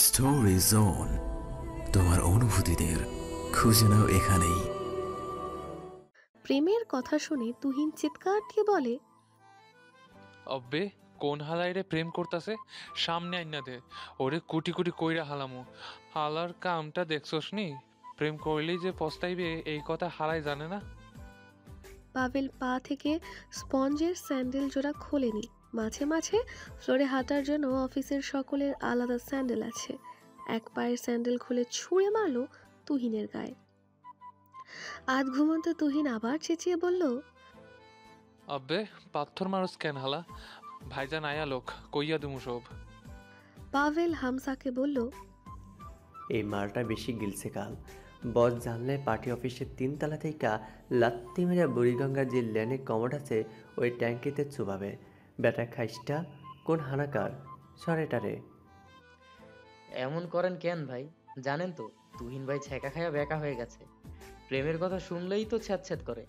Story zone, তোমার অনুভূতিদের খুঁজে নাও এখানেই। প্রেমের কথা শুনে তুহিন চিৎকার দিয়ে বলে, অব্বে কোন হালাইরে প্রেম করতাছে সামনে আইনা দে, ওরে কুটি কুটি কইরা হালামু। হালার কামটা দেখছস নি? প্রেম করলেই যে পস্তাইবে এই কথা হালাই জানে না। পাভেল পা থেকে স্পঞ্জের স্যান্ডেল জোড়া খোলেনি। মাঝে মাঝে ফ্লোরে হাঁটার জন্য অফিসের সকলের আলাদা স্যান্ডেল আছে। এক পায়ের স্যান্ডেল খুলে ছুঁড়ে মারল তুহিনের গায়ে। আধ ঘুমন্ত তুহিন আবার চেঁচিয়ে বলল, অব্বে পাথর মারস কেন হালা? ভাইজান আয়া লোক কইয়া দুমু সব। পাভেল হামসাকে বলল, এই মালটা বেশি গিলছে কাল। বস জানলে পার্টি অফিসের 3 তলা থেকে লাত্তি মেরে বুড়িগঙ্গার যে লেনে কমোড আছে ওই ট্যাঙ্কিতে চুবাবে। বেটা খাইসটা কোন হানাকার সরেটারে। এমন করেন কেন ভাই? জানেন তো তুহিন ভাই ছ্যাঁকা খায়া বেকা হয়ে গেছে। প্রেমের কথা শুনলেই তো ছ্যাঁত করে।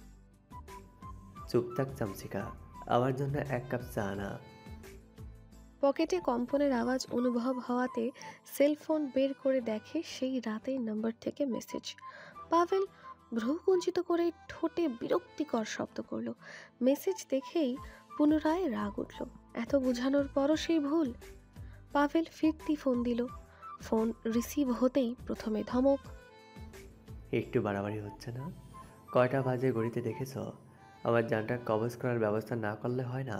চুপ থাক চামচিকা, আমার জন্য 1 কাপ চা না। পকেটে কম্পনের আওয়াজ অনুভব হওয়াতে সেলফোন বের করে দেখে সেই রাতের নাম্বার থেকে মেসেজ। পাভেল ভ্রু কুঞ্চিত করে ঠোঁটে বিরক্তিকর শব্দ করলো। মেসেজ দেখেই পুনরায় রাগ উঠল। এত বোঝানোর পরও সেই ভুল। পাভেল ফিরতি ফোন দিল। ফোন রিসিভ হতেই প্রথমে ধমক, একটু বাড়াবাড়ি হচ্ছে না? কয়টা বাজে ঘড়িতে দেখেছ? আমার জানটা কবজ করার ব্যবস্থা না করলে হয় না?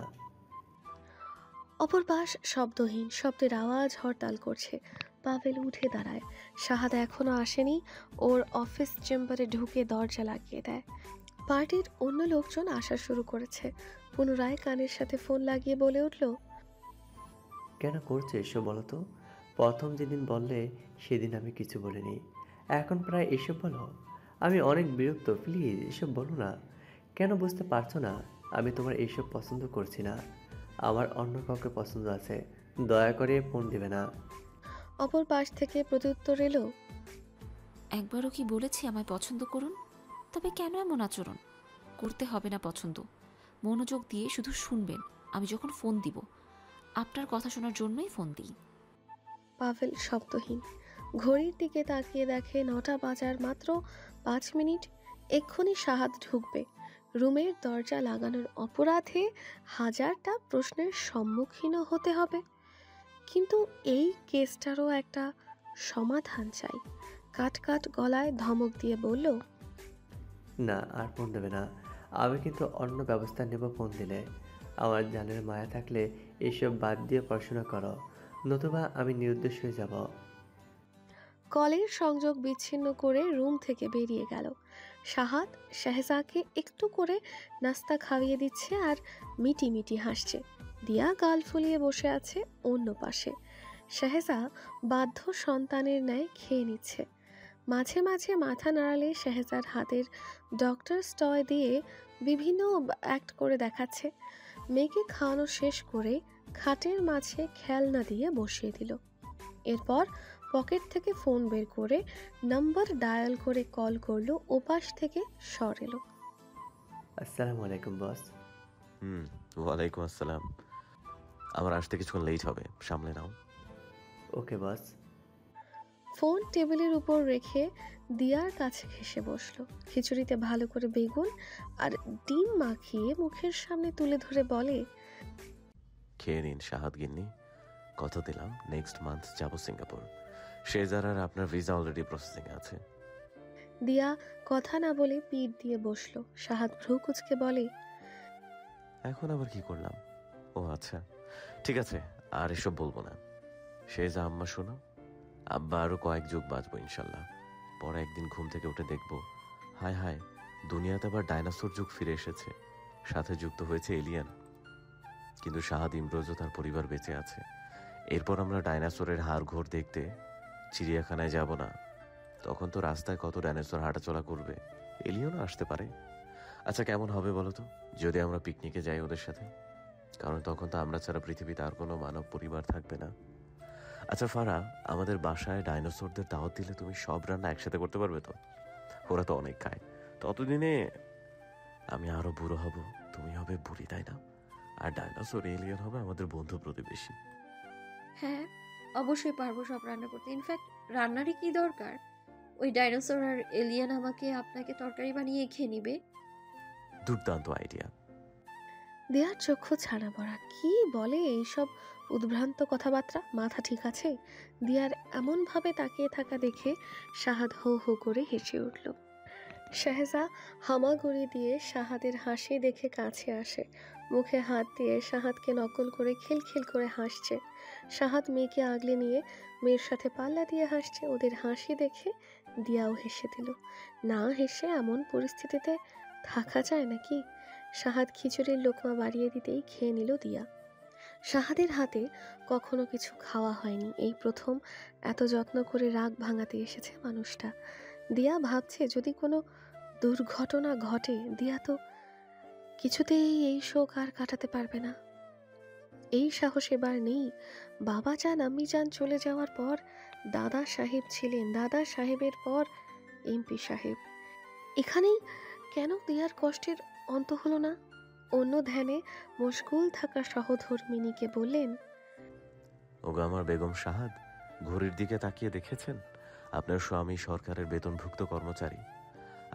অপর পাশ শব্দহীন, শব্দের আওয়াজ হরতাল করছে। পাভেল উঠে দাঁড়ায়। শাহাদ এখনো আসেনি। ওর অফিস চেম্বারে ঢুকে দরজা লাগিয়ে দেয়। পার্টির অন্য লোকজন আসা শুরু করেছে। পুনরায় কানের সাথে ফোন লাগিয়ে বলে উঠল, কেন করছে এসব বলো তো? প্রথম যেদিন বললে সেদিন আমি কিছু বলিনি, এখন প্রায় এসব বলো। আমি অনেক বিরক্ত, প্লিজ এসব বলো না। কেন বুঝতে পারছো না? আমি তোমার এইসব পছন্দ করছি না, আমার অন্য কাউকে পছন্দ আছে। দয়া করে ফোন দিবে না। অপর পাশ থেকে প্রত্যুত্তর এলো, একবারও কি বলেছি আমায় পছন্দ করুন? তবে কেন এমন আচরণ? করতে হবে না পছন্দ, মনোযোগ দিয়ে শুধু শুনবেন। আমি যখন ফোন দিব আপনার কথা শোনার জন্যই ফোন দিই। পাভেল শব্দহীন। ঘড়ির দিকে তাকিয়ে দেখে 9টা বাজার মাত্র 5 মিনিট। এক্ষুনি শাহাদ ঢুকবে। রুমের দরজা লাগানোর অপরাধে হাজারটা প্রশ্নের সম্মুখীন হতে হবে। কিন্তু এই কেসটারও একটা সমাধান চাই। কাট কাট গলায় ধমক দিয়ে বলল, না আর ফোন দেবে না। আমি কিন্তু অন্য ব্যবস্থা নেব ফোন দিলে। আমার জানের মায়া থাকলে এসব বাদ দিয়ে পড়াশোনা করো, নতুবা আমি নিরুদ্দেশ হয়ে যাব। কলের সংযোগ বিচ্ছিন্ন করে রুম থেকে বেরিয়ে গেল। শাহাদ শাহজাকে একটু করে নাস্তা খাইয়ে দিচ্ছে আর মিটি মিটি হাসছে। দিয়া গাল ফুলিয়ে বসে আছে অন্য পাশে। শাহজা বাধ্য সন্তানের ন্যায় খেয়ে নিচ্ছে। মাঝে মাঝে মাথা নাড়ালে শাহজার হাতের ডক্টর টয় দিয়ে বিভিন্ন অ্যাক্ট করে দেখাচ্ছে। মেয়েকে খাওয়ানো শেষ করে খাটের মাঝে খেলনা দিয়ে বসিয়ে দিল। এরপর পকেট থেকে ফোন বের করে নাম্বার ডায়াল করে কল করলো। ওপাশ থেকে স্বর এলো, আসসালামু আলাইকুম বস। ওয়ালাইকুম আসসালাম। আমার আসতে কিছুক্ষণ লেট হবে, সামলে নাও। ওকে বস। ফোন টেবিলের উপর রেখে দিয়ার কাছে ঘেঁষে বসলো। খিচুড়িতে ভালো করে বেগুন আর ডিম মাখিয়ে মুখের সামনে তুলে ধরে বলে, খেয়ে নিন শাহাদ গিন্নি। কথা দিলাম নেক্সট মান্থ যাব সিঙ্গাপুর। শেজারার আপনার ভিসা অলরেডি প্রসেসিং আছে। দিয়া কথা না বলে পিঠ দিয়ে বসলো। শাহাদ ভ্রু কুচকে বলে, এখন আবার কি করলাম? ও আচ্ছা, ঠিক আছে, আর এসব বলবো না। শেজা আম্মা শোনো, আব্বা আরো কয়েক যুগ বাঁচবো ইনশাল্লাহ। পরে একদিন ঘুম থেকে উঠে দেখবো হায় হায় দুনিয়াতে আবার ডাইনোসর যুগ ফিরে এসেছে, সাথে যুক্ত হয়েছে এলিয়ান। কিন্তু শাহাদ ইমরোজও তার পরিবার বেঁচে আছে। এরপর আমরা ডাইনোসরের হাড় ঘোর দেখতে চিড়িয়াখানায় যাব না? তখন তো রাস্তায় কত ডাইনোসর হাঁটাচলা করবে, এলিয়নও আসতে পারে। আচ্ছা কেমন হবে বলো তো যদি আমরা পিকনিকে যাই ওদের সাথে? কারণ তখন তো আমরা ছাড়া পৃথিবীতে আর কোনো মানব পরিবার থাকবে না। আচ্ছা ফারা, আমাদের বাসায় ডাইনোসরদের দাওয়াত দিলে তুমি সব রান্না একসাথে করতে পারবে তো? ওরা তো অনেক খায়। ততদিনে আমি আরো বুড়ো হব, তুমি হবে বুড়ি, তাই না? আর ডাইনোসর এলিয়েন হবে আমাদের বন্ধু প্রতিবেশী। হ্যাঁ, অবশ্যই পারবো সব রান্না করতে। ইনফ্যাক্ট রান্নারই কি দরকার? ওই ডাইনোসর আর এলিয়েন আপনাকে তরকারি বানিয়ে খেয়ে নিবে। দুর্দান্ত আইডিয়া। দেয়ার চক্ষু ছানা পড়া, কি বলে এইসব উদ্ভ্রান্ত কথাবার্তা? মাথা ঠিক আছে? দিয়ার এমনভাবে তাকিয়ে থাকা দেখে শাহাদ হো হো করে হেসে উঠল। শাহেজা হামাগুড়ি দিয়ে শাহাদের হাসি দেখে কাছে আসে, মুখে হাত দিয়ে শাহাদকে নকল করে খিলখিল করে হাসছে। শাহাদ মেয়েকে আগলে নিয়ে মেয়ের সাথে পাল্লা দিয়ে হাসছে। ওদের হাসি দেখে দিয়াও হেসে দিল। না হেসে এমন পরিস্থিতিতে থাকা যায় নাকি? শাহাদ খিচুড়ির লোকমা বাড়িয়ে দিতেই খেয়ে নিল দিয়া। শাহাদের হাতে কখনো কিছু খাওয়া হয়নি, এই প্রথম এত যত্ন করে রাগ ভাঙাতে এসেছে মানুষটা। দিয়া ভাবছে যদি কোনো দুর্ঘটনা ঘটে, দিয়া তো কিছুতেই এই শোক আর কাটাতে পারবে না। এই সাহস এবার নেই। বাবা যান আম্মি যান চলে যাওয়ার পর দাদা সাহেব ছিলেন, দাদা সাহেবের পর এমপি সাহেব। এখানেই কেন দিয়ার কষ্টের অন্ত হলো না? অন্য ধ্যানে মশগুল থাকা সহধর্মিনীকে বললেন, ওগো আমার বেগম শাহাদ, ঘড়ির দিকে তাকিয়ে দেখেছেন? আপনার স্বামী সরকারের বেতনভুক্ত কর্মচারী।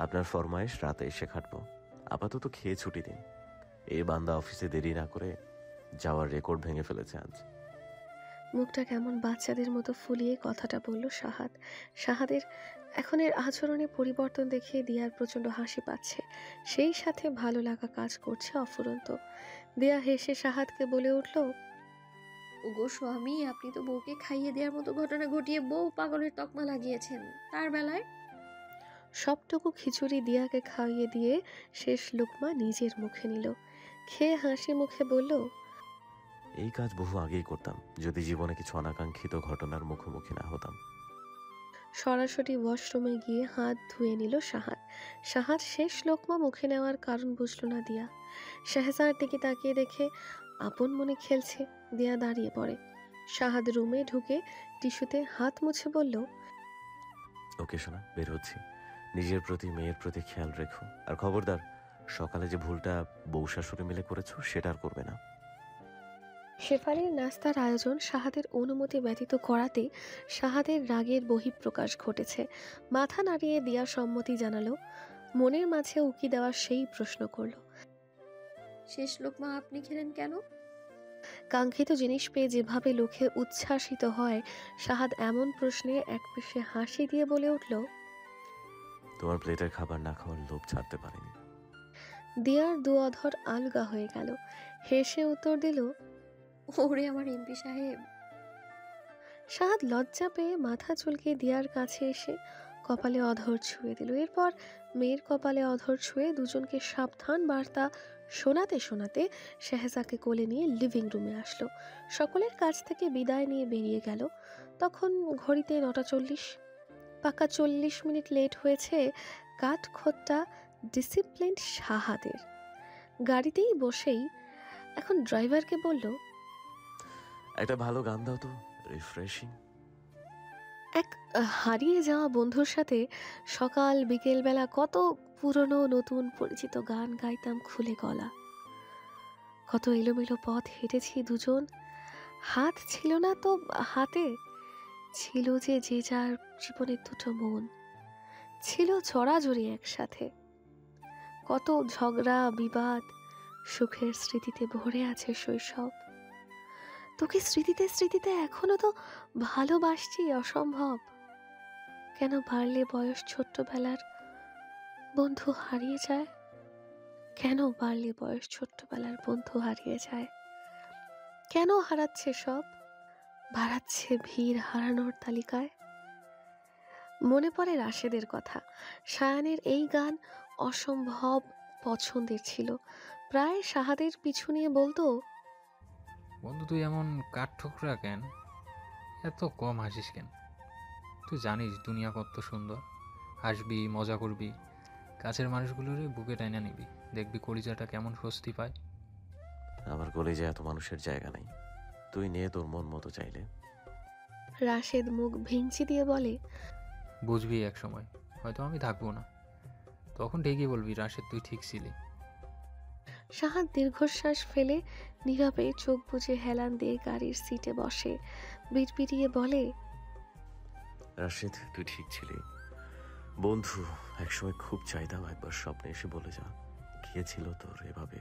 আপনার ফরমায়েশ রাতে এসে খাটবো। আপাতত খেয়ে ছুটি দিন। এই বান্দা অফিসে দেরি না করে যাওয়ার রেকর্ড ভেঙে ফেলেছে আজ। মুখটা কেমন বাচ্চাদের মতো ফুলিয়ে কথাটা বলল শাহাদ। শাহাদের এখনের আচরণে পরিবর্তন দেখে দিয়ার প্রচণ্ড হাসি পাচ্ছে, সেই সাথে ভালো লাগা কাজ করছে অফুরন্ত। দিয়া হেসে শাহাদকে বলে উঠল, ওগো স্বামী, আপনি তো বউকে খাইয়ে দেওয়ার মতো ঘটনা ঘটিয়ে বউ পাগলের তকমা লাগিয়েছেন। তার বেলায় সবটুকু খিচুড়ি দিয়াকে খাইয়ে দিয়ে শেষ লোকমা নিজের মুখে নিল। খেয়ে হাসি মুখে বলল, এই কাজ বহু আগেই করতাম যদি জীবনে কিছু অনাকাঙ্ক্ষিত ঘটনার মুখোমুখি না হতাম। সরাসরি ওয়াশরুমে গিয়ে হাত ধুয়ে নিল শাহাদ। শাহাদ শেষ লোকমা মুখে নেওয়ার কারণ বুঝল না দিয়া। শাহজাহার দিকে তাকিয়ে দেখে আপন মনে খেলছে। দিয়া দাঁড়িয়ে পড়ে। শাহাদ রুমে ঢুকে টিস্যুতে হাত মুছে বলল, ওকে শোনা, বের হচ্ছি। নিজের প্রতি মেয়ের প্রতি খেয়াল রেখো, আর খবরদার সকালে যে ভুলটা বউ শাশুড়ি মিলে করেছো সেটা আর করবে না। শেফালির নাস্তার আয়োজন শাহাদের অনুমতি ব্যতীত করাতে শাহাদের রাগের বহিঃপ্রকাশ ঘটেছে। মাথা নাড়িয়ে দিয়া সম্মতি জানালো। মনের মাঝে উকি দেওয়া সেই প্রশ্ন করল, শেষ লোকমা আপনি খেলেন কেন? কাঙ্ক্ষিত জিনিস পেয়ে যেভাবে লোকে উচ্ছ্বাসিত হয়, শাহাদ এমন প্রশ্নে এক পেশে হাসি দিয়ে বলে উঠল, তোমার প্লেটের খাবার না খাওয়ার লোভ ছাড়তে পারিনি। দিয়ার দু অধর আলগা হয়ে গেল। হেসে উত্তর দিল, ওরে আমার এমপি সাহেব। শাহাদ লজ্জা পেয়ে মাথা চুলকে দিয়ার কাছে এসে কপালে অধর ছুঁয়ে দিল। এরপর মেয়ের কপালে অধর ছুঁয়ে দুজনকে সাবধান বার্তা শোনাতে শোনাতে শাহজাকে কোলে নিয়ে লিভিং রুমে আসলো। সকলের কাছ থেকে বিদায় নিয়ে বেরিয়ে গেল। তখন ঘড়িতে 9:40। পাকা 40 মিনিট লেট হয়েছে কাঠখোট্টা ডিসিপ্লিন শাহাদের। গাড়িতেই বসেই এখন ড্রাইভারকে বলল, একটা ভালো গান দাও তো, রিফ্রেশিং। এক হারিয়ে যাওয়া বন্ধুর সাথে সকাল বিকেলবেলা কত পুরনো নতুন পরিচিত গান গাইতাম খুলে গলা। কত এলোমেলো পথ হেঁটেছি দুজন। হাত ছিল না তো হাতে, ছিল যে যে যার জীবনের দুটো মন। ছিল জড়াজড়ি একসাথে। কত ঝগড়া বিবাদ, সুখের স্মৃতিতে ভরে আছে শৈশব। তোকে স্মৃতিতে স্মৃতিতে এখনো তো ভালোবাসছি অসম্ভব। কেন বাড়লে বয়স ছোট্টবেলার বন্ধু হারিয়ে যায়? কেন বাড়লে বয়স ছোট্টবেলার বন্ধু হারিয়ে যায়? কেন হারাচ্ছে সব? বাড়াচ্ছে ভিড় হারানোর তালিকায়। মনে পড়ে রাশেদের কথা। সায়ানের এই গান অসম্ভব পছন্দের ছিল। প্রায় শাহাদের পিছু নিয়ে বলতো, বন্ধু তুই এমন কাঠ ঠোকরা কেন? এত কম হাসিস কেন? তুই জানিস দুনিয়া কত সুন্দর। হাসবি, মজা করবি, কাছের মানুষগুলোরে বুকে টাইনা নিবি, দেখবি কলিজাটা কেমন স্বস্তি পায়। আমার কলেজে এত মানুষের জায়গা নেই, তুই নে তোর মন মতো চাইলে। রাশেদ মুখ ভেঙচি দিয়ে বলে, বুঝবি এক সময় হয়তো আমি থাকবো না, তখন ঠিকই বলবি রাশেদ তুই ঠিক ছিলি। শাহাদ দীর্ঘশ্বাস ফেলে নীরবে চোখ বুজে হেলান দিয়ে গাড়ির সিটে বসে। বিড়বিড়িয়ে বলে, রাশেদ, তুই ঠিক ছিলি বন্ধু। একসময় খুব চাইতাম একবার স্বপ্নে এসে বলে যা, গিয়েছিল তোর এভাবে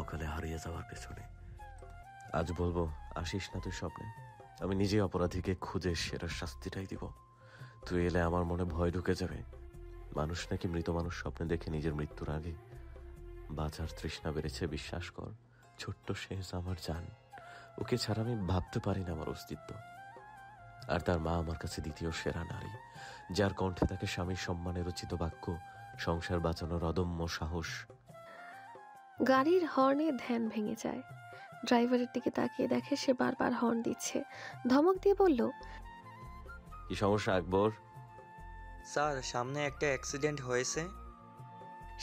অকালে হারিয়ে যাওয়ার পেছনে। আজ বলবো, আসিস না তুই স্বপ্নে, আমি নিজে অপরাধীকে খুঁজে সেরা শাস্তিটাই দিব। তুই এলে আমার মনে ভয় ঢুকে যাবে। মানুষ নাকি মৃত মানুষ স্বপ্নে দেখে নিজের মৃত্যুর আগে। বাঁচার তৃষ্ণা বেড়েছে, বিশ্বাস কর। ছোট্ট শেষ আমার জান, ওকে ছাড়া আমি ভাবতে পারি না আমার অস্তিত্ব। আর তার মা আমার কাছে দ্বিতীয় সেরা নারী, যার কণ্ঠে তাকে স্বামীর সম্মানে রচিত বাক্য, সংসার বাঁচানোর অদম্য সাহস। গাড়ির হর্নে ধ্যান ভেঙে যায়। ড্রাইভারের দিকে তাকিয়ে দেখে সে বারবার হর্ন দিচ্ছে। ধমক দিয়ে বলল, কি সমস্যা আকবর? স্যার, সামনে একটা অ্যাক্সিডেন্ট হয়েছে।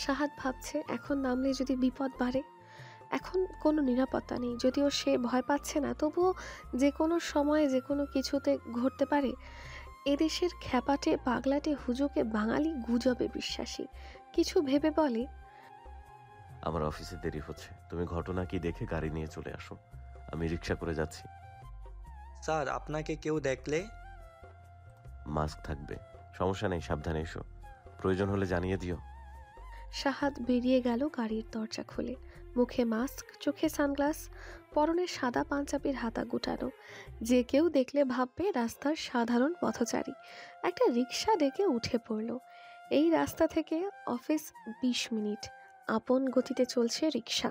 সাহাদ ভাবছে এখন নামলে যদি বিপদ বাড়ে। এখন কোনো নিরাপত্তা নেই, যদিও সে ভয় পাচ্ছে না, তবুও যে কোনো সময়ে যে কোনো কিছুতে ঘটতে পারে। এদেশের খ্যাপাটে পাগলাটে হুজুকে বাঙালি গুজবে বিশ্বাসী। কিছু ভেবে বলে, আমার অফিসে দেরি হচ্ছে, তুমি ঘটনা কি দেখে গাড়ি নিয়ে চলে আসো, আমি রিক্সা করে যাচ্ছি। স্যার, আপনাকে কেউ দেখলে? মাস্ক থাকবে, সমস্যা নেই, সাবধানে এসো, প্রয়োজন হলে জানিয়ে দিও। সাহাদ বেরিয়ে গেল গাড়ির দরজা খুলে। মুখে মাস্ক, চোখে সানগ্লাস, পরনে সাদা পাঞ্জাবির হাতা গুটানো। যে কেউ দেখলে ভাববে রাস্তার সাধারণ পথচারী। একটা রিক্সা ডেকে উঠে পড়ল। এই রাস্তা থেকে অফিস 20 মিনিট। আপন গতিতে চলছে রিক্সা।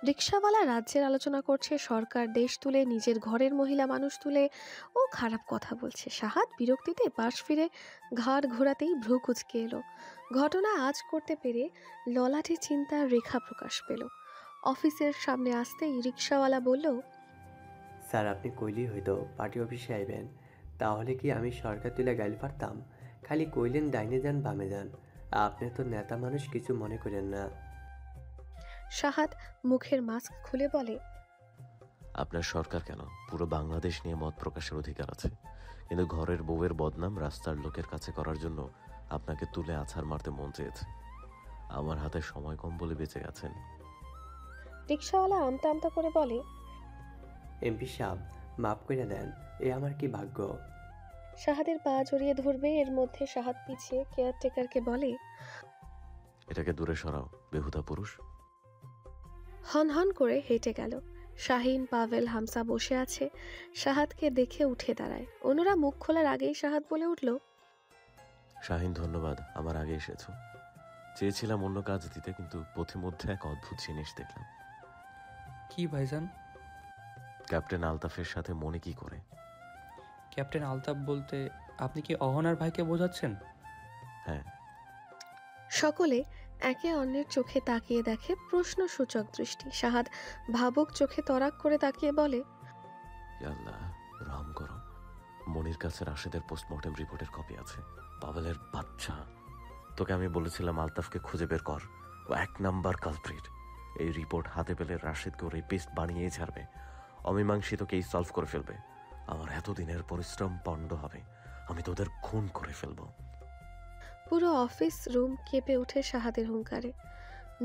রিক্সাওয়ালা রাজ্যের আলোচনা করছে, সরকার দেশ তুলে, নিজের ঘরের মহিলা মানুষ তুলে ও খারাপ কথা বলছে। সাহাদ বিরক্তিতে পাশ ফিরে ঘাড় ঘোরাতেই ভ্রু কুঁচকে এলো। ঘটনা আজ করতে পেরে ললাটে চিন্তার রেখা প্রকাশ পেল। অফিসের সামনে আসতেই রিক্সাওয়ালা বলল, স্যার, আপনি কইলেই হইতো পার্টি অফিসে আইবেন, তাহলে কি আমি সরকার তুলে গাইল পারতাম? খালি কইলেন ডাইনে যান বামে যান। আপনি তো নেতা মানুষ, কিছু মনে করেন না। সাহাদ মুখের মাস্ক খুলে বলে, আপনার সরকার কেন, পুরো বাংলাদেশ নিয়ে মত প্রকাশের অধিকার আছে, কিন্তু ঘরের বউয়ের বদনাম রাস্তার লোকের কাছে করার জন্য আপনাকে তুলে আছাড় মারতে মন চেয়েছে। আমার হাতে সময় কম বলে বেঁচে গেছেন। রিক্সাওয়ালা আমতা আমতা করে বলে, এমপি সাহেব, মাফ করে দেন, এ আমার কি ভাগ্য। সাহাদের পা জড়িয়ে ধরবে, এর মধ্যে সাহাদ পিছিয়ে কেয়ারটেকারকে বলে, এটাকে দূরে সরাও, বেহুদা পুরুষ। হন হন করে হেঁটে গেল। শাহিন, পাভেল, হামসা বসে আছে। সাহাদকে দেখে উঠে দাঁড়ায়। অন্যরা মুখ খোলার আগেই সাহাদ বলে উঠল, শাহিন, ধন্যবাদ, আমার আগে এসেছো। চেয়েছিলাম অন্য কাজ দিতে, কিন্তু পথিমধ্যে এক অদ্ভুত জিনিস দেখলাম। কি ভাইজান? ক্যাপ্টেন আলতাফের সাথে মনে কি করে? ক্যাপ্টেন আলতাফ বলতে আপনি কি অহনার ভাইকে বোঝাচ্ছেন? হ্যাঁ। সকলে একে অন্যের চোখে তাকিয়ে দেখে প্রশ্নসূচক দৃষ্টি। সাহাদ ভাবুক চোখে তরাক করে তাকিয়ে বলে, ইয়া আল্লাহ, রহম করো। মনির কাছে রাশেদের পোস্টমর্টেম রিপোর্টের কপি আছে। পাভেলের বাচ্চা, তোকে আমি বলেছিলাম আলতাফকে খুঁজে বের কর, ও 1 নাম্বার কালপ্রিট। এই রিপোর্ট হাতে পেলে রাশেদকে ওর রেপিস্ট বানিয়েই ছাড়বে, অমীমাংসিতকেই সলভ করে ফেলবে। আমার এতদিনের পরিশ্রম পণ্ড হবে, আমি তোদের খুন করে ফেলবো। পুরো অফিস রুম কেঁপে ওঠে সাহাদের হুঙ্কারে।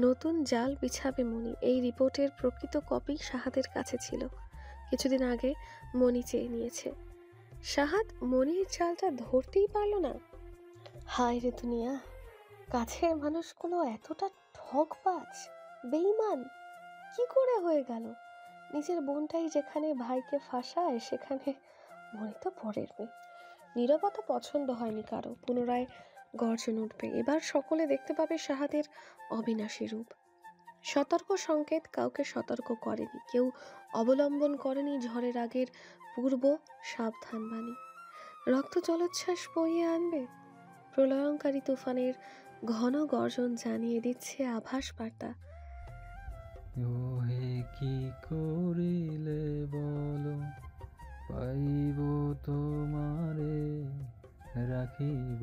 নতুন জাল বিছাবে মনি। এই রিপোর্টের প্রকৃত কপি সাহাদের কাছে ছিল। কিছুদিন আগে মনি চেয়ে নিয়েছে। সাহাদ মনির চালটা ধরতেই পারল না। হায় রে দুনিয়া, কাছের মানুষগুলো এতটা ঠকবাজ, বেঈমান কি করে হয়ে গেল? নিজের বোনটাই যেখানে ভাইকে ফাঁসায়, সেখানে মনি তো পরের মেয়ে। নীরবতা পছন্দ হয়নি কারো। পুনরায় গর্জন উঠবে। এবার সকলে দেখতে পাবে সাহাদের অবিনাশী রূপ। সতর্ক সংকেত কাউকে সতর্ক করেনি, কেউ অবলম্বন করেনি ঝড়ের আগের পূর্ব সাবধান বাণী। রক্ত জলোচ্ছ্বাস বইয়ে আনবে। প্রলয়ঙ্কারী তুফানের ঘন গর্জন জানিয়ে দিচ্ছে আভাস বার্তা। ওহে কি করিলে বলো, পাইব তোমারে, রাখিব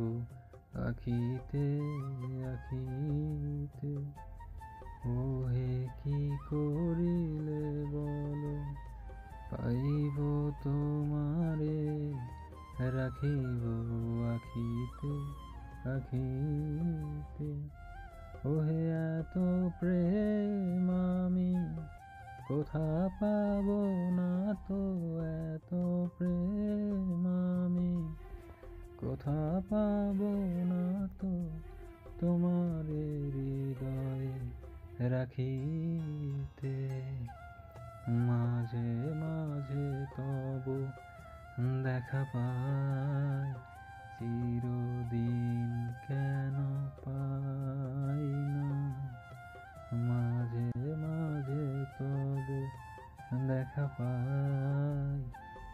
আখিতে আখিতে। ওহে কি করিলে বলো, পাইব তোমারে, রাখিব আখিতে আখিতে। ওহে এত প্রেম আমি কোথা পাবো না তো এত প্রেম আমি, কোথা পাবো না তো তোমার হৃদয়ে রাখিতে, মাঝে মাঝে তবু দেখা পাই, চিরদিন কেন পাই না, মাঝে মাঝে তবু দেখা পাই,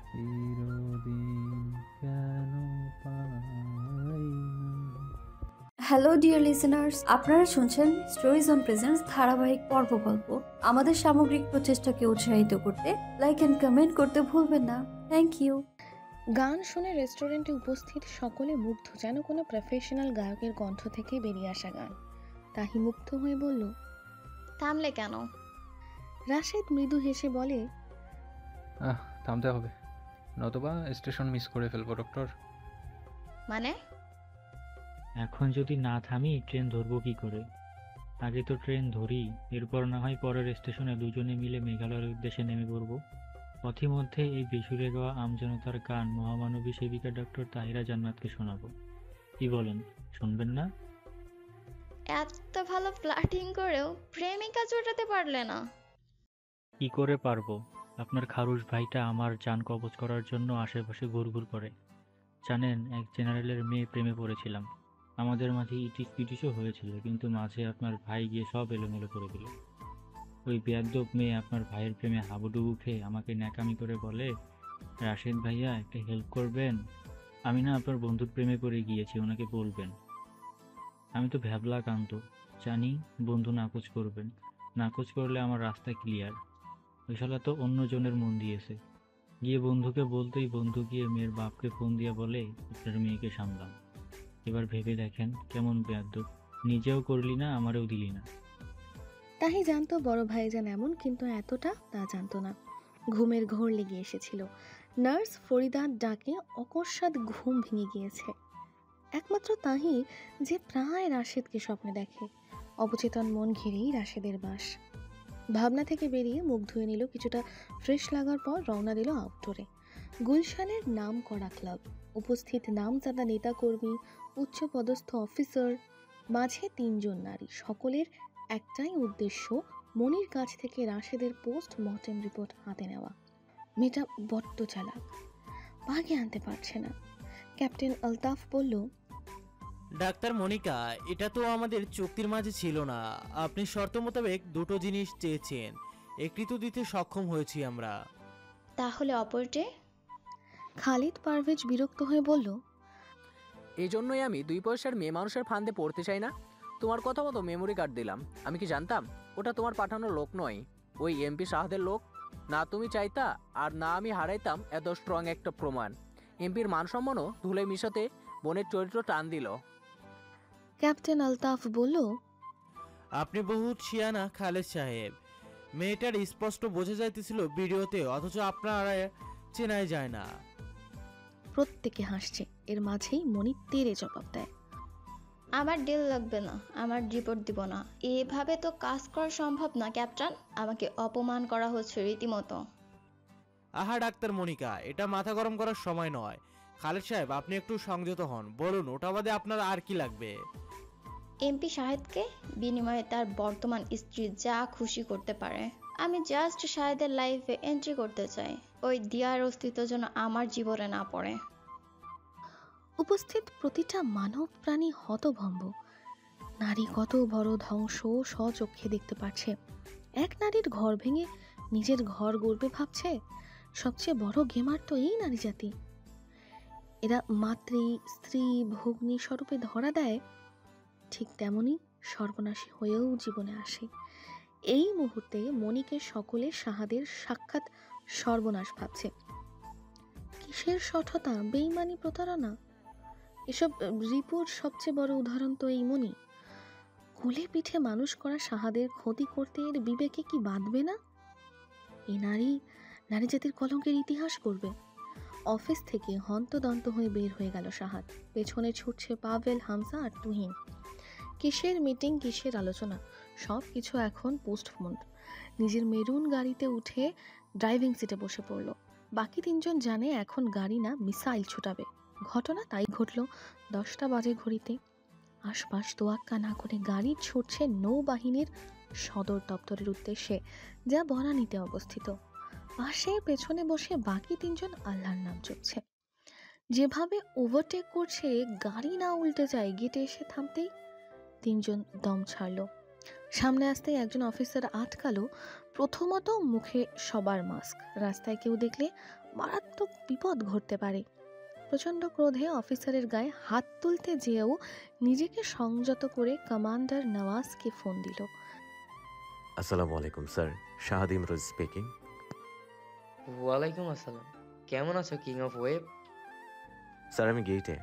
চিরদিন কেন পাই না। হ্যালো ডিয়ার লিসেনার্স, আপনারা শুনছেন স্টোরিজ অন প্রেজেন্টস ধারাবাহিক পর্ব গল্প। আমাদের সামগ্রিক প্রচেষ্টাকে উৎসাহিত করতে লাইক এন্ড কমেন্ট করতে ভুলবেন না। Thank you. গান শুনে রেস্টুরেন্টে উপস্থিত সকলে মুগ্ধ, যেন কোনো প্রফেশনাল গায়কের কণ্ঠ থেকে বেরিয়ে আসা গান। তাহি মুগ্ধ হয়ে বলল, থামলে কেন? রাশেদ মৃদু হেসে বলে, থামতে হবে, নতুবা স্টেশন মিস করে ফেলবো ডক্টর। মানে? এখন যদি না থামি ট্রেন ধরবো কি করে? আগে তো ট্রেন ধরি, এরপর না হয় পরের স্টেশনে দুজনে মিলে মেঘালয়ের উদ্দেশ্যে নেমে পড়বো। পথিমধ্যে এই বেসুরে গাওয়া আমজনতার গান মহামানবী সেবিকা ডক্টর তাহিরা জান্নাতকে শোনাবো। কি বলেন, শুনবেন না? এত ভালো প্ল্যাটিং করেও প্রেমিকা জোটাতে পারলে না? কি করে পারবো? আপনার খারুশ ভাইটা আমার জান কবজ করার জন্য আশেপাশে ঘুরঘুর করে। জানেন, এক জেনারেলের মেয়ে প্রেমে পড়েছিলাম। আমাদের মাঝে ইটিস পিটিসও হয়েছিল, কিন্তু মাঝে আপনার ভাই গিয়ে সব এলোমেলো করে দিল। ওই বেয়াদ্দপ মেয়ে আপনার ভাইয়ের প্রেমে হাবুডুবু খেয়ে আমাকে ন্যাকামি করে বলে, রাশেদ ভাইয়া একটা হেল্প করবেন? আমি না আপনার বন্ধুর প্রেমে পড়ে গিয়েছি, ওনাকে বলবেন। আমি তো ভ্যাবলা কান্ত, জানি বন্ধু নাকচ করবেন, নাকচ করলে আমার রাস্তা ক্লিয়ার। ওই শালা তো অন্য জনের মন দিয়েছে। গিয়ে বন্ধুকে বলতেই বন্ধু গিয়ে মেয়ের বাপকে ফোন দিয়ে বলে, আপনার মেয়েকে সামলাম। এবার ভেবে দেখেন কেমন বেয়াদ্দপ, নিজেও করলি না, আমারও দিলি না। তাহি জানতো বড় ভাইজান এমন, কিন্তু এতটা তা জানতো না। ঘুমের ঘোর লেগে এসেছিল। নার্স ফরিদার ডাকে অকস্মাৎ ঘুম ভেঙে গিয়েছে। একমাত্র তাহি যে প্রায় রাশেদকে স্বপ্নে দেখে। অবচেতন মন ঘিরেই রাশেদের বাস। ভাবনা থেকে বেরিয়ে মুখ ধুয়ে নিল, কিছুটা ফ্রেশ লাগার পর রওনা দিল আউটডোরে। গুলশানের নাম করা ক্লাব, উপস্থিত নামজাদা নেতাকর্মী, উচ্চপদস্থ অফিসার, মাঝে 3 জন নারী। সকলের একটাই উদ্দেশ্য, মনির কাছ থেকে রাশেদের পোস্ট মর্টেম রিপোর্ট হাতে নেওয়া। মেয়েটা বড্ড চালাক, ভাগে আনতে পারছে না। ক্যাপ্টেন আলতাফ বলল, ডাক্তার মনিকা, এটা তো আমাদের চুক্তির মাঝে ছিল না। আপনি শর্ত মোতাবেক 2টো জিনিস চেয়েছেন, একটি তো দিতে সক্ষম হয়েছি আমরা। তাহলে অপরটি? খালিদ পারভেজ বিরক্ত হয়ে বলল, এই জন্যই আমি 2 পয়সার মেয়ে মানুষের ফান্দে পড়তে চাই না। তোমার কথা মতো মেমোরি কার্ড দিলাম। আমি কি জানতাম ওটা তোমার পাঠানো লোক নয়, ওই এমপি শাহাদের লোক? না তুমি চাইতা, আর না আমি হারাইতাম এত স্ট্রং একটা প্রমাণ। এমপির মান সম্মানও ধুলে মিশাতে বোনের চরিত্র টান দিল। ক্যাপ্টেন আলতাফ বলল, আপনি বহুত শিয়ানা খালেদ সাহেব। মেয়েটার স্পষ্ট বোঝা যাইতেছিল ভিডিওতে, অথচ আপনারা চেনাই যায় না। প্রত্যেকে হাসছে। এর মাঝেই মনি তেরে জবাব দেয়, আমার ডিল লাগবে না, আমার রিপোর্ট দিব না। এভাবে তো কাজ করা সম্ভব না ক্যাপ্টেন, আমাকে অপমান করা হচ্ছে রীতিমতো। আহা ডাক্তার মনিকা, এটা মাথা গরম করার সময় নয়। খালেদ সাহেব, আপনি একটু সংযত হন। বলুন, ওটা বাদে আপনার আর কি লাগবে? এমপি শাহেদকে বিনিময়ে তার বর্তমান স্ত্রী যা খুশি করতে পারে। আমি জাস্ট শাহেদের লাইফে এন্ট্রি করতে চাই। ওই দিয়ার অস্তিত্ব যেন আমার জীবনে না পড়ে। উপস্থিত প্রতিটা মানব প্রাণী হতভম্ব। নারী কত বড় ধ্বংস স্বচক্ষে দেখতে পাচ্ছে। এক নারীর ঘর ভেঙে নিজের ঘর গড়বে ভাবছে। সবচেয়ে বড় গেমার তো এই নারী জাতি। এরা মাতৃ, স্ত্রী, ভগ্নী স্বরূপে ধরা দেয়, ঠিক তেমনি সর্বনাশী হয়েও জীবনে আসে। এই মুহূর্তে মনিকে সকলে শাহাদের সাক্ষাৎ সর্বনাশ ভাবছে। কিসের সঠতা, বেইমানি, প্রতারণা, এসব রিপোর্ট সবচেয়ে বড় উদাহরণ তো এই মনি। কোলে পিঠে মানুষ করা শাহাদের ক্ষতি করতে এর বিবেকে কি বাঁধবে না? এই নারী জাতির কলঙ্কের ইতিহাস করবে। অফিস থেকে হন্তদন্ত হয়ে বের হয়ে গেল শাহাদ। পেছনে ছুটছে পাভেল, হামজা আর তুহিন। কিসের মিটিং, কিসের আলোচনা, সব কিছু এখন পোস্টপোন্ড। নিজের মেরুন গাড়িতে উঠে ড্রাইভিং সিটে বসে পড়ল। বাকি তিনজন জানে এখন গাড়ি না মিসাইল ছুটাবে। ঘটনা তাই ঘটল 10টা বাজে ঘড়িতে। আশপাশ তোয়াক্কা না করে গাড়ি ছুটছে নৌবাহিনীর সদর দপ্তরের উদ্দেশ্যে, যা বনানীতে অবস্থিত। পাশে পেছনে বসে বাকি তিনজন আল্লাহর নাম জপছে। যেভাবে ওভারটেক করছে, গাড়ি না উল্টে যায়, গেটে এসে থামতেই তিনজন দম ছাড়ল। সামনে আসতেই একজন অফিসার আটকালো। প্রথমত মুখে সবার মাস্ক, রাস্তায় কেউ দেখলে মারাত্মক বিপদ ঘটতে পারে। প্রচণ্ড ক্রোধে অফিসারের গায়ে হাত তুলতে যেয়েও নিজেকে সংযত করে কমান্ডার নওয়াজকে ফোন দিল। আসসালামু আলাইকুম স্যার, শাহাদ ইমরোজ স্পিকিং। ওয়ালাইকুম আসসালাম। কেমন আছো কিং অফ ওয়েব? স্যার আমি গেটে।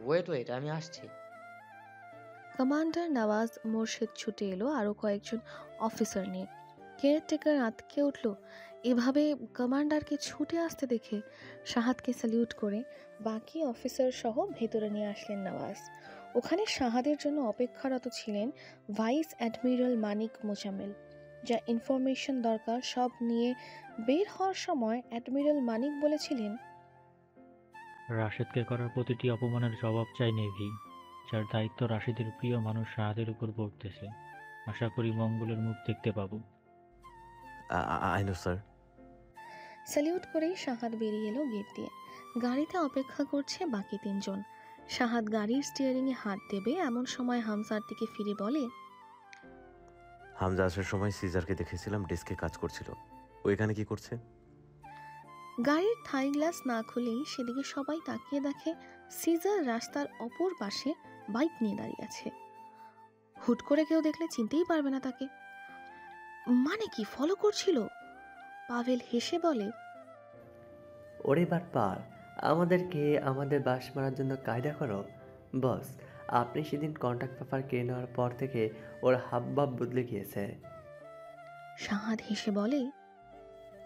ওয়েট আমি আসছি। কমান্ডার নওয়াজ মোর্শেদ ছুটে এলো আরও কয়েকজন অফিসার নিয়ে। কেয়ারটেকার আতকে উঠল। এভাবে কমান্ডারকে ছুটে আসতে দেখে শাহাদকে স্যালিউট করে বাকি অফিসার সহ ভেতরে নিয়ে আসলেন নওয়াজ। ওখানে শাহাদের জন্য অপেক্ষারত ছিলেন ভাইস অ্যাডমিরাল মানিক মোজাম্মেল। যা ইনফরমেশন দরকার সব নিয়ে বের হওয়ার সময় অ্যাডমিরাল মানিক বলেছিলেন, রাশেদকে করার প্রতিটি অপমানের জবাব চাই নেভি, যার দায়িত্ব রাশেদের প্রিয় মানুষ শাহাদের উপর পড়তেছে। আশা করি মঙ্গলের মুখ দেখতে পাবো। I know sir. স্যালিউট করেই শাহাদ বেরিয়ে এলো গেট দিয়ে। গাড়িতে অপেক্ষা করছে বাকি তিনজন। শাহাদ গাড়ির স্টিয়ারিংয়ে হাত দেবে এমন সময় হামজার দিকে ফিরে বলে, হামজা আসার সময় সিজারকে দেখেছিলাম, ডেস্কে কাজ করছিল। ওইখানে কি করছে? গাড়ির থাই গ্লাস না খুলেই সেদিকে সবাই তাকিয়ে দেখে সিজার রাস্তার অপর পাশে বাইক নিয়ে দাঁড়িয়ে আছে। হুট করে কেউ দেখলে চিনতেই পারবে না তাকে। মানে কি ফলো করছিল? পাভেল হেসে বলে, ওরে বাটপার, আমাদেরকে আমাদের বাস মারার জন্য কায়দা করো। বস, আপনি সেদিন কন্ট্যাক্ট পেপার কিনে নেওয়ার পর থেকে ওর হাবভাব বদলে গিয়েছে। শাহাদ হেসে বলে,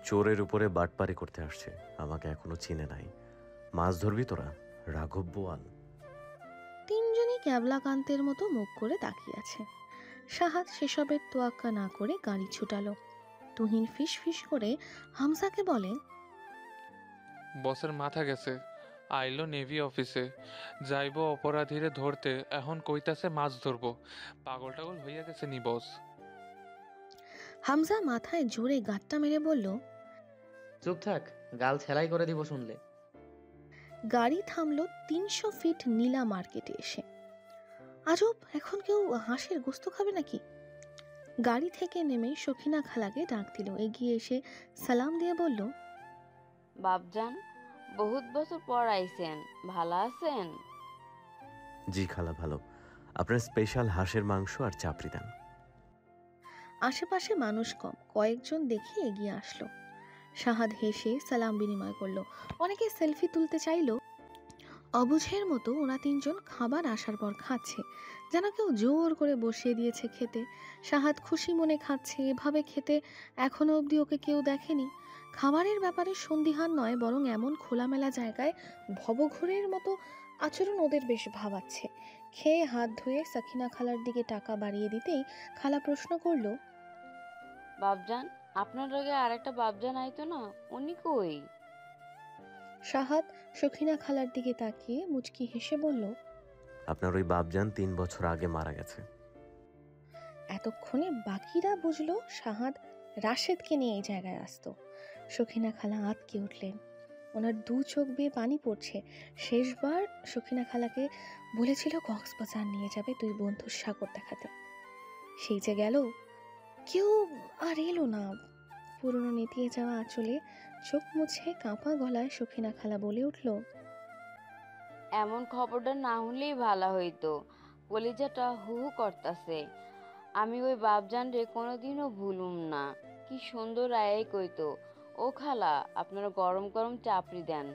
চোরের উপরে বাটপারি করতে আসছে, আমাকে এখনো চিনে নাই। মাছ ধরবি তোরা, রাঘব বোয়াল। তিনজনই ক্যাবলাকান্তের মতো মুখ করে তাকিয়ে আছে। শাহাদ সেসবের তোয়াক্কা না করে গাড়ি ছুটালো। তুহিন ফিস ফিস করে হামজাকে বলে, বসের মাথা গেছে, আইলো নেভি অফিসে, যাইবো অপরাধীরে ধরতে, এখন কইতাছে মাছ ধরবো। পাগল টাগল হইয়া গেছে নি বস? হামজা মাথায় জোরে গাঁটটা মেরে বলল, চুপ থাক, গাল ছেলাই করে দিব শুনলে। গাড়ি থামলো 300 ফিট নীলা মার্কেটে এসে। আজব, এখন কেউ হাঁসের গোস্ত খাবে নাকি? গাড়ি থেকে নেমে সখিনা খালাকে ডাক দিল। এগিয়ে এসে সালাম দিয়ে বলল, বাপজান, বহুত বছর পর আইছেন, ভালো আছেন? জি খালা, ভালো। আপনার স্পেশাল হাঁসের মাংস আর চাপড়ি দেন। আশেপাশে মানুষ কম, কয়েকজন দেখে এগিয়ে আসলো। শাহাদ হেসে সালাম বিনিময় করলো। অনেকে সেলফি তুলতে চাইলো। অবুঝের মতো ওরা তিনজন খাবার আসার পর খাচ্ছে, যেন কেউ জোর করে বসিয়ে দিয়েছে খেতে। শাহাদ খুশি মনে খাচ্ছে। এভাবে খেতে এখনো অবধি ওকে কেউ দেখেনি। খাবারের ব্যাপারে সন্দিহান নয়, বরং এমন খোলামেলা জায়গায় ভবঘুরের মতো আচরণ ওদের বেশ ভাবাচ্ছে। খেয়ে হাত ধুয়ে সাকিনা খালার দিকে টাকা বাড়িয়ে দিতেই খালা প্রশ্ন করলো, বাপজান, আপনার লগে আরেকটা বাপজান আইতো না, উনি কই? শাহাদ সখিনা খালার দিকে তাকিয়ে মুচকি হেসে বলল, আপনার ওই বাপজান 3 বছর আগে মারা গেছে। এতক্ষণে বাকিরা বুঝলো শাহাদ রাশেদকে নিয়ে এই জায়গায় আসতো। সখিনা খালা আঁতকে উঠলেন। ওনার 2 চোখ বেয়ে পানি পড়ছে। শেষবার সখিনা খালাকে বলেছিল কক্সবাজার নিয়ে যাবে 2 বন্ধুর সাগর দেখাতে। সেই যে গেল, কেউ আর এলো না। পুরনো নেতিয়ে যাওয়া আঁচলে চোখ মুছে কাঁপা গলায় সখিনা খালা বলে উঠল, এমন খবরটা না হলেই ভালো হইতো, কলিজাটা হু হু করতাছে। আমি ওই বাপজান রে কোনোদিনও ভুলুম না। কি সুন্দর আয়াই কইতো, ও খালা, আপনারা গরম গরম চাপড়ি দেন,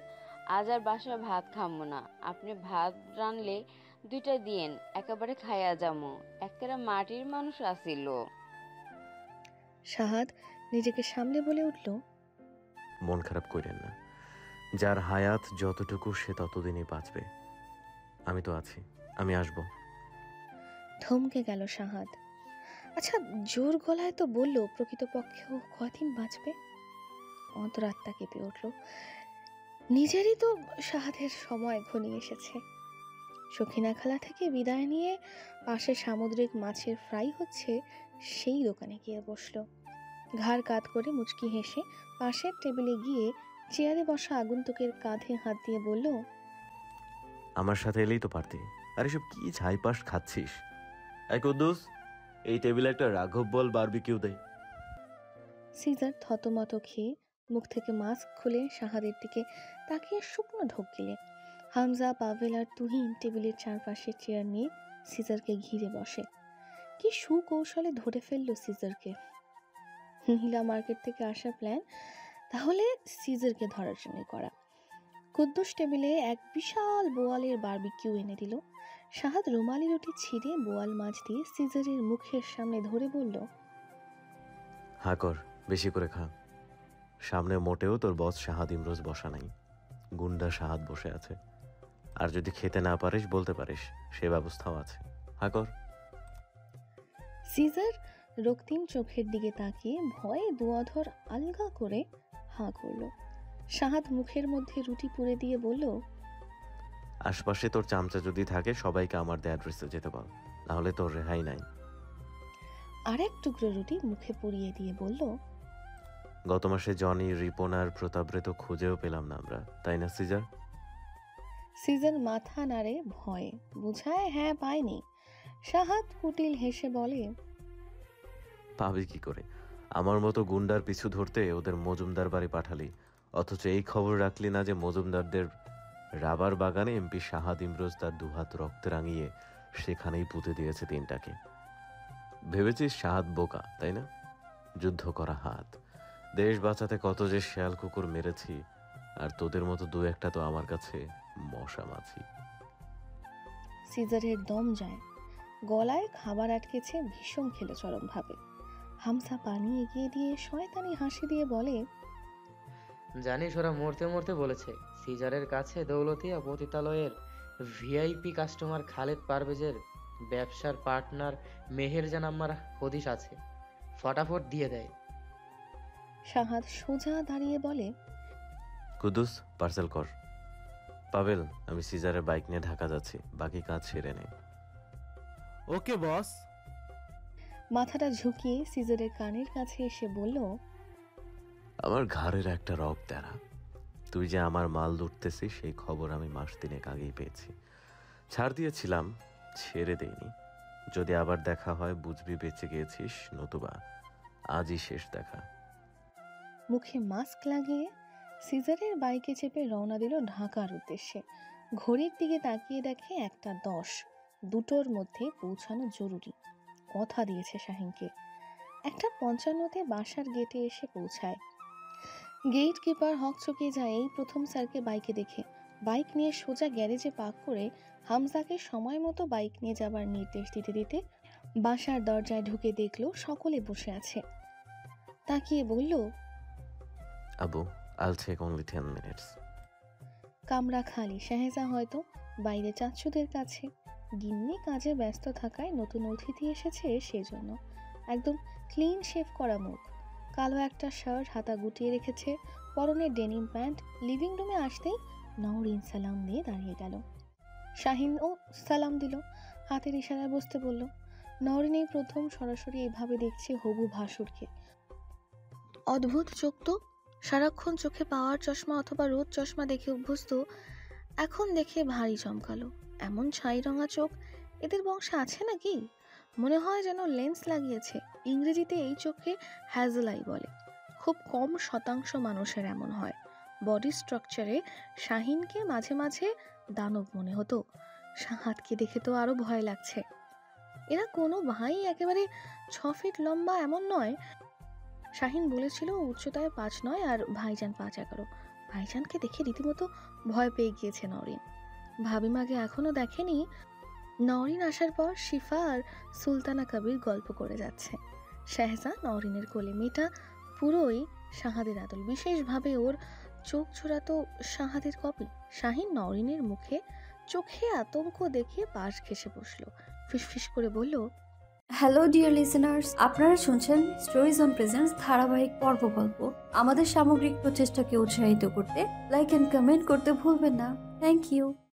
আজ আর বাসায় ভাত খামো না, আপনি ভাত রানলে 2টা দিয়েন, একেবারে খাইয়া যামো। একেবারে মাটির মানুষ আসিল। শাহাদ নিজেকে সামলে বলে উঠল, মন খারাপ করেন না, যার হায়াত যতটুকু সে ততদিনই বাঁচবে। আমি তো আছি, আমি আসব। থমকে গেল শাহাদ। আচ্ছা, জোর গলায় তো বলল প্রকৃতপক্ষে ও কদিন বাঁচবে। অন্তরাত্মা কেঁপে উঠল। নিজেরই তো সাহাদের সময় ঘনিয়ে এসেছে। সখিনা খালা থেকে বিদায় নিয়ে পাশে সামুদ্রিক মাছের ফ্রাই হচ্ছে সেই দোকানে গিয়ে বসল। ঘাড় কাত করে মুচকি হেসে পাশের টেবিলে গিয়ে চেয়ারে বসা আগন্তুকের কাঁধে হাত দিয়ে বলল, আমার সাথে এলেই তো পারতি। আর এসব কি ছাইপাস খাচ্ছিস? এই কুদ্দুস, এই টেবিলে একটা রাঘব বল বারবিকিউ দেয়। সিজার থতমত খেয়ে মুখ থেকে মাস্ক খুলে শাহাদের দিকে তাকিয়ে শুকনো ঢোক গিলে হামজা, পাভেল আর তুহিন টেবিলের চারপাশে চেয়ার নিয়ে সিজারকে ঘিরে বসে। কি সুকৌশলে ধরে ফেললো সিজারকে। নীলা মার্কেট থেকে আসা প্ল্যান তাহলে সিজারকে ধরার জন্য করা। কুদ্দুস টেবিলে এক বিশাল বোয়ালের বারবিকিউ এনে দিল। শাহাদ রুমালি রুটি ছিঁড়ে বোয়াল মাছ দিয়ে সিজারের মুখের সামনে ধরে বলল, হা কর, বেশি করে খা। সামনে মোটেও তোর বস শাহাদ ইমরোজ বসা নাই, গুন্ডা শাহাদ বসে আছে। আর যদি খেতে না পারিস বলতে পারিস, সে ব্যবস্থাও আছে। হা কর। সিজার রক্তিম চোখের দিকে তাকিয়ে ভয়ে দুয়াধর আলগা করে হাঁ করল। শাহাদ মুখের মধ্যে রুটি পুরে দিয়ে বলল, আশপাশে তোর চামচা যদি থাকে সবাইকে আমার দেয়া অ্যাড্রেসে যেতে বল, নাহলে তোর রেহাই নাই। আরেক টুকরো রুটি মুখে পুরিয়ে দিয়ে বলল, গত মাসে জনি, রিপন আর প্রতাপরে তো খুঁজেও পেলাম না আমরা, তাই না সিজার? সিজার মাথা নাড়ে ভয়ে, বুঝায় হ্যাঁ পায়নি। শাহাদ কুটিল হেসে বলে, পাবি কি করে? আমার মতো গুন্ডার পিছু ধরতে ওদের মজুমদার বাড়ি পাঠালি, অথচ এই খবর রাখলি না যে মজুমদারদের রাবার বাগানে এমপি শাহাদ ইমরোজ তার দুহাত রক্তে রাঙিয়ে সেখানেই পুঁতে দিয়েছে তিনটাকে। ভেবেছিস শাহাদ বোকা, তাই না? যুদ্ধ করা হাত, দেশ বাঁচাতে কত যে শেয়াল কুকুর মেরেছি, আর তোদের মতো দু একটা তো আমার কাছে মশা মাছি। সিজারের দম যায়, গলায় খাবার আটকেছে, ভীষণ খেলে চরম ভাবে। হামসা পানি এগিয়ে দিয়ে শয়তানি হাসি দিয়ে বলে, জানিস ওরা মরতে মরতে বলেছে সিজারের কাছে দৌলতিয়া পতিতালয়ের ভিআইপি কাস্টমার খালেদ পারভেজের ব্যবসার পার্টনার মেহেরজান আম্মার হদিশ আছে, ফটাফট দিয়ে দেয়। শাহাদ সোজা দাঁড়িয়ে বলে, কুদ্দুস, পার্সেল কর। পাভেল, আমি সিজারের বাইক নিয়ে ঢাকা যাচ্ছি, বাকি কাজ সেরে নে। ওকে বস। মাথাটা ঝুঁকিয়ে সিজারের কানের কাছে এসে বলল, আমার ঘাড়ের একটা রক তেরা। তুই যে আমার মাল লুটতেছিস সেই খবর আমি মাস তিনেক আগেই পেয়েছি। ছাড় দিয়েছিলাম, ছেড়ে দেইনি। যদি আবার দেখা হয় বুঝবি বেঁচে গিয়েছিস, নতুবা আজই শেষ দেখা। মুখে মাস্ক লাগিয়ে সিজারের বাইকে চেপে রওনা দিল ঢাকার উদ্দেশ্যে। ঘড়ির দিকে তাকিয়ে দেখে 1:10, দুটোর মধ্যে পৌঁছানো জরুরি। কথা দিয়েছে শাহিনকে। 1:55-তে বাসার গেটে এসে পৌঁছায়। গেট কিপার হকচকিয়ে যায় এই প্রথম স্যারকে বাইকে দেখে। বাইক নিয়ে সোজা গ্যারেজে পার্ক করে হামজাকে সময় মতো বাইক নিয়ে যাবার নির্দেশ দিতে দিতে বাসার দরজায় ঢুকে দেখলো সকলে বসে আছে। তাকিয়ে বলল, Abu, I'll take only 10 minutes. কামরা খালি। শাহেজা হয়তো বাইরে চাচ্চুদের কাছে। গিন্নি কাজে ব্যস্ত থাকায় নতুন অতিথি এসেছে সেজন্য। একদম ক্লিন শেভ করা মুখ, কালো একটা শার্ট হাতা গুটিয়ে রেখেছে, পরনে ডেনিম প্যান্ট। লিভিং রুমে আসতেই নওরিন সালাম দিয়ে দাঁড়িয়ে গেল। শাহিনও সালাম দিল, হাতের ইশারায় বসতে বলল। নওরিন এই প্রথম সরাসরি এভাবে দেখছে হবু ভাসুরকে। অদ্ভুত চোখ তো, সারাক্ষণ চোখে পাওয়ার চশমা অথবা রোদ চশমা দেখে অভ্যস্ত, এখন দেখে ভারী চমকালো। এমন ছাই রঙা চোখ এদের বংশে আছে নাকি? মনে হয় যেন লেন্স লাগিয়েছে। ইংরেজিতে এই চোখে হ্যাজেল আই বলে। খুব কম শতাংশ মানুষের এমন হয়। বডি স্ট্রাকচারে শাহিনকে মাঝে মাঝে দানব মনে হতো, শাহাদকে দেখে তো আরো ভয় লাগছে। এরা কোনো ভাই একেবারে 6 ফিট লম্বা এমন নয়। শাহিন বলেছিল উচ্চতায় 5 নয় আর ভাইজান 5'11". ভাইজানকে দেখে রীতিমতো ভয় পেয়ে গিয়েছে নওরিন। ভাবিমাকে এখনো দেখেনি। নওরিন আসার পর শিফা আর সুলতানা কবির গল্প করে যাচ্ছে। শাহজা নওরিনের কোলে, মেয়েটা পুরোই শাহাদের আদল। বিশেষভাবে ওর চোখ ছোড়াতো শাহাদের কপি। শাহিন নওরিনের মুখে চোখে আতঙ্ক দেখে পাশ ঘেসে বসলো। ফিসফিস করে বলল, হ্যালো ডিয়ার লিসেনার্স, আপনারা শুনছেন স্টোরিজ অন প্রেজেন্স ধারাবাহিক পর্ব গল্প। আমাদের সামগ্রিক প্রচেষ্টাকে উৎসাহিত করতে লাইক এন্ড কমেন্ট করতে ভুলবেন না। Thank you.